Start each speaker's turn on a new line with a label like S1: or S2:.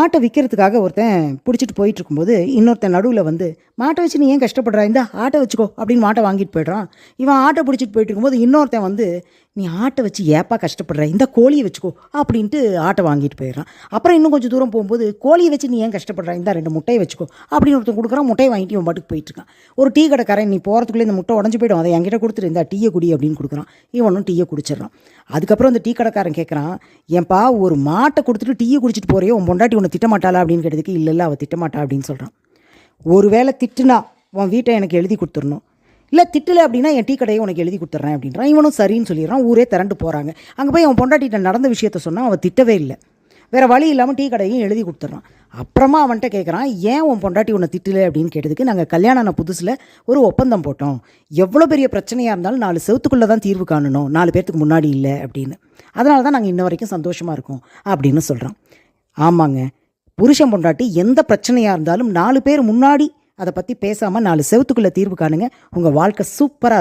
S1: மாட்டை விற்கிறதுக்காக ஒருத்தன் பிடிச்சிட்டு போயிட்டு இருக்கும்போது இன்னொருத்தன் நடுவில் வந்து மாட்டை வச்சு நீ ஏன் கஷ்டப்படுறா இந்த ஆட்டை வச்சுக்கோ அப்படின்னு மாட்டை வாங்கிட்டு போய்ட்றான். இவன் ஆட்டை பிடிச்சிட்டு போயிட்டு இருக்கும்போது இன்னொருத்தன் வந்து நீ ஆட்டை வச்சு ஏப்பா கஷ்டப்படுற இந்த கோழியை வச்சுக்கோ அப்படின்ட்டு ஆட்டை வாங்கிட்டு போயிடுறான். அப்புறம் இன்னும் கொஞ்சம் தூரம் போகும்போது கோழியை வச்சு நீ ஏன் கஷ்டப்படுற இந்த 2 முட்டையை வச்சுக்கோ அப்படின்னு ஒருத்தன் கொடுக்குறான். முட்டையை வாங்கிட்டு இவன் பாட்டுக்கு போயிட்டுருக்கான். ஒரு டீ கடைக்காரன் நீ போகிறதுக்குள்ளே இந்த முட்டை உடஞ்சி போய்டும், அதை என்கிட்ட கொடுத்துரு இந்த டீயை குடி அப்படின்னு கொடுக்குறான். இவனும் டீயை குடிச்சிடறான். அதுக்கப்புறம் அந்த டீ கடைக்காரன் கேட்குறான், ஏன்பா ஒரு மாட்டை கொடுத்துட்டு டீயை குடிச்சிட்டு போறியோ உன் பொண்டாட்டி உன்னை திட்டமாட்டாளா அப்படின்னு கேட்டதுக்கு இல்லை அவள் திட்டமாட்டா அப்படின்னு சொல்கிறான். ஒரு வேளை திட்டுனா உன் வீட்டை எனக்கு எழுதி கொடுத்துடணும், இல்லை திட்டலை அப்படின்னா என் டீ கடையை உனக்கு எழுதி கொடுத்துட்றேன் அப்படின்றான். இவனும் சரின்னு சொல்லிடுறான். ஊரே திரண்டு போகிறாங்க. அங்கே போய் அவன் பொண்டாட்டிகிட்ட நடந்த விஷயத்த சொன்னால் அவன் திட்டவே இல்லை. வேறு வழி இல்லாமல் டீ கடையும் எழுதி கொடுத்துட்றான். அப்புறமா அவன்கிட்ட கேட்குறான், ஏன் உன் பொண்டாட்டி உன்னை திட்டலை அப்படின்னு கேட்டதுக்கு நாங்கள் கல்யாணம் ஆன புதுசில் ஒரு ஒப்பந்தம் போட்டோம், எவ்வளோ பெரிய பிரச்சனையாக இருந்தாலும் 4 செவத்துக்குள்ளே தான் தீர்வு காணணும், 4 பேர்த்துக்கு முன்னாடி இல்லை அப்படின்னு, அதனால தான் நாங்கள் இன்ன வரைக்கும் சந்தோஷமாக இருக்கோம் அப்படின்னு சொல்கிறான். ஆமாங்க, புருஷன் பொண்டாட்டி எந்த பிரச்சனையாக இருந்தாலும் 4 பேர் முன்னாடி அதை பற்றி பேசாமல் 4 செவத்துக்குள்ளே தீர்வு காணுங்க, உங்கள் வாழ்க்கை சூப்பராக